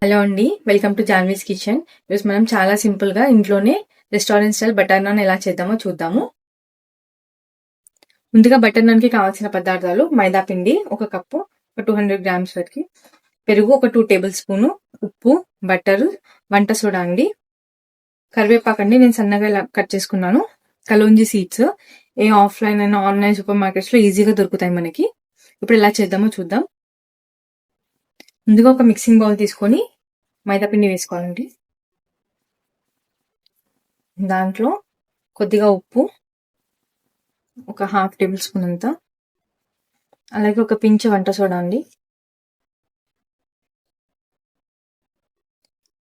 Hello అండి, welcome to Janvi's kitchen. ఈరోజు మనం చాలా సింపుల్ గా ఇంట్లోనే రెస్టారెంట్ స్టైల్ బటర్ నాన్ ఎలా చేద్దామో చూద్దాము. ముందుగా బటర్ నాన్ కి కావాల్సిన పదార్థాలు: మైదా పిండి 1 కప్పు, 200 గ్రామ్స్ వరకు, పెరుగు 2 టేబుల్ స్పూన్, ఉప్పు, బటర్, వంట సోడా అండి, కరివేపాకు అండి నేను సన్నగా ఇలా కట్ చేసుకున్నాను, కలోంజీ సీడ్స్ ఏ ఆఫ్లైన్ అయినా ఆన్లైన్ సూపర్ మార్కెట్స్ లో ఈజీగా దొరుకుతాయి మనకి. ఇప్పుడు ఎలా చేద్దామో చూద్దాం. ముందుగా ఒక మిక్సింగ్ బౌల్ తీసుకొని మైదా పిండి వేసుకోవాలండి. దాంట్లో కొద్దిగా ఉప్పు, ఒక 1/2 టేబుల్ స్పూన్ అంతా, అలాగే ఒక పించ్ వంట సోడా అండి.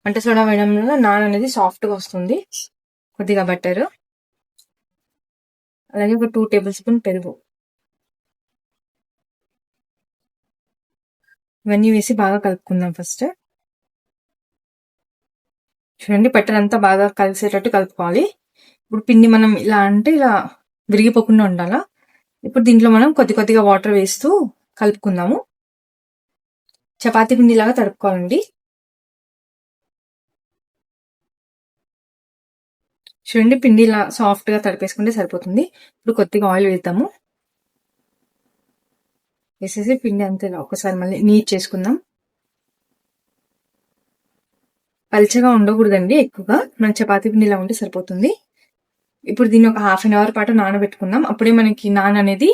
వంట సోడా వేయడం వల్ల నాన్ అనేది సాఫ్ట్గా వస్తుంది. కొద్దిగా బటర్, అలాగే ఒక 2 టేబుల్ స్పూన్ పెరుగు. ఇవన్నీ వేసి బాగా కలుపుకుందాం. ఫస్ట్ చూడండి, బటర్ అంతా బాగా కలిసేటట్టు కలుపుకోవాలి. ఇప్పుడు పిండి మనం ఇలా అంటే ఇలా విరిగిపోకుండా ఉండాలా. ఇప్పుడు దీంట్లో మనం కొద్దిగా వాటర్ వేస్తూ కలుపుకుందాము. చపాతీ పిండి లాగా తడుపుకోవాలండి. చూడండి, పిండి ఇలా సాఫ్ట్ గా తడిపేసుకుంటే సరిపోతుంది. ఇప్పుడు కొద్దిగా ఆయిల్ వేద్దాము. వేసేసి పిండి అంతా ఇలా ఒకసారి మళ్ళీ నీట్ చేసుకుందాం. పల్చగా ఉండకూడదండి ఎక్కువగా, మన చపాతీ పిండి ఇలా ఉంటే సరిపోతుంది. ఇప్పుడు దీన్ని ఒక 1/2 అవర్ పాటు నానబెట్టుకుందాం. అప్పుడే మనకి నాన్ అనేది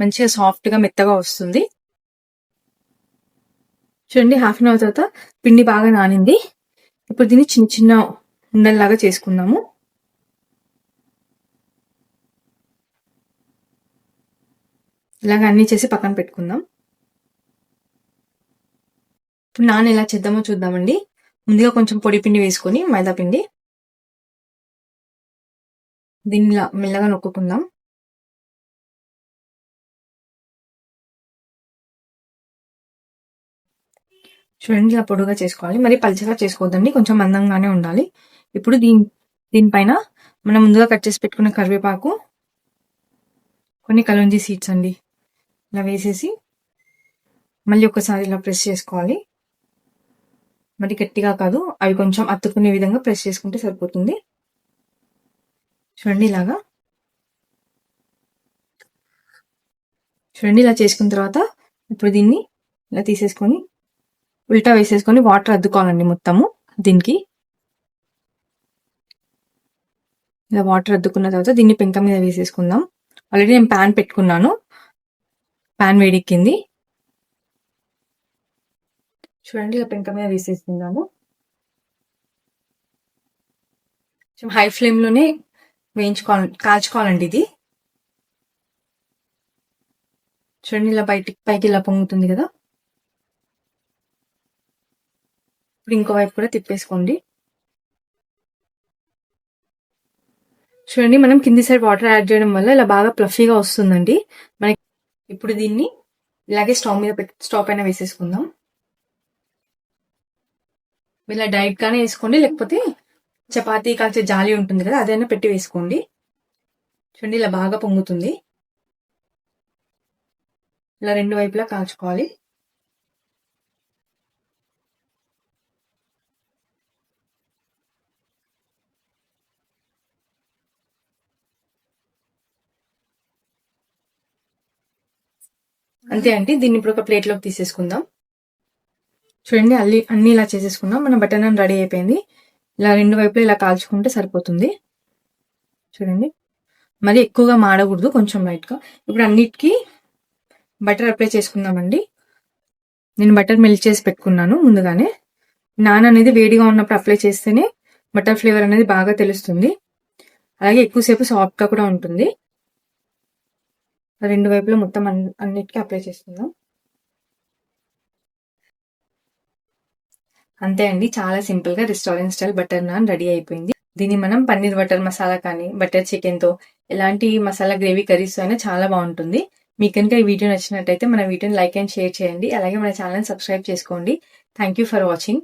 మంచిగా సాఫ్ట్ గా మెత్తగా వస్తుంది. చూడండి, 1/2 అవర్ తర్వాత పిండి బాగా నానింది. ఇప్పుడు దీన్ని చిన్న చిన్న ఉండల్లాగా చేసుకుందాము. ఇలాగ అన్ని చేసి పక్కన పెట్టుకుందాం. ఇప్పుడు నాన్ ఎలా చేద్దామో చూద్దామండి. ముందుగా కొంచెం పొడి పిండి వేసుకొని మైదా పిండి దీన్ని ఇలా మెల్లగా నొక్కుకుందాం. చూడండి, ఇలా పొడుగా చేసుకోవాలి, మరి పల్చగా చేసుకోవద్దండి, కొంచెం మందంగానే ఉండాలి. ఇప్పుడు దీనిపైన మనం ముందుగా కట్ చేసి పెట్టుకున్న కరివేపాకు, కొన్ని కలోంజీ సీడ్స్ అండి ఇలా వేసేసి మళ్ళీ ఒకసారి ఇలా ప్రెస్ చేసుకోవాలి. మరి గట్టిగా కాదు, అవి కొంచెం అతుక్కునే విధంగా ప్రెస్ చేసుకుంటే సరిపోతుంది. చూడండి, ఇలాగా చూడండి. ఇలా చేసుకున్న తర్వాత ఇప్పుడు దీన్ని ఇలా తీసేసుకొని ఉల్టా వేసేసుకొని వాటర్ అద్దుకోవాలండి మొత్తము. దీనికి ఇలా వాటర్ అద్దుకున్న తర్వాత దీన్ని పెంక మీద వేసేసుకుందాం. ఆల్రెడీ నేను ప్యాన్ పెట్టుకున్నాను, ప్యాన్ వేడెక్కింది. చూడండి, ఇలా పెంక మీద వేసేసుకుందాము. హై ఫ్లేమ్ లోనే కాల్చుకోవాలండి ఇది. చూడండి, ఇలా పైకి ఇలా పొంగుతుంది కదా. ఇప్పుడు ఇంకో వైపు కూడా తిప్పేసుకోండి. చూడండి, మనం కింది సైడ్ వాటర్ యాడ్ చేయడం వల్ల ఇలా బాగా ప్లఫీగా వస్తుందండి మనకి. ఇప్పుడు దీన్ని ఇలాగే స్టవ్ పైన వేసేసుకుందాం. ఇలా డైరెక్ట్ గానే వేసుకోండి, లేకపోతే చపాతీ కాల్చే జాలి ఉంటుంది కదా, అదైనా పెట్టి వేసుకోండి. చూడండి, ఇలా బాగా పొంగుతుంది. ఇలా 2 వైపులా కాల్చుకోవాలి. అంతే అండి, దీన్ని ఇప్పుడు ఒక ప్లేట్లోకి తీసేసుకుందాం. చూడండి, అన్ని ఇలా చేసేసుకున్నాం. మన బటర్ నాన్ రెడీ అయిపోయింది. ఇలా 2 వైపులా ఇలా కాల్చుకుంటే సరిపోతుంది. చూడండి, మరి ఎక్కువగా మాడకూడదు, కొంచెం లైట్గా. ఇప్పుడు అన్నిటికీ బటర్ అప్లై చేసుకుందామండి. నేను బటర్ మెల్ట్ చేసి పెట్టుకున్నాను ముందుగానే. నాన్ అనేది వేడిగా ఉన్నప్పుడు అప్లై చేస్తేనే బటర్ ఫ్లేవర్ అనేది బాగా తెలుస్తుంది, అలాగే ఎక్కువసేపు సాఫ్ట్గా కూడా ఉంటుంది. 2 వైపులా మొత్తం అన్నిటికీ అప్లై చేసుకుందాం. అంతే అండి, చాలా సింపుల్ గా restaurant style butter non ready అయిపోయింది. దీన్ని మనం పన్నీర్ బటర్ మసాలా కానీ, బటర్ చికెన్ తో, ఎలాంటి మసాలా గ్రేవీ కర్రీస్ అయినా చాలా బాగుంటుంది. మీకు కనుక ఈ వీడియో నచ్చినట్టయితే మన వీడియోని లైక్ అండ్ షేర్ చేయండి, అలాగే మన ఛానల్ సబ్స్క్రైబ్ చేసుకోండి. Thank you for watching.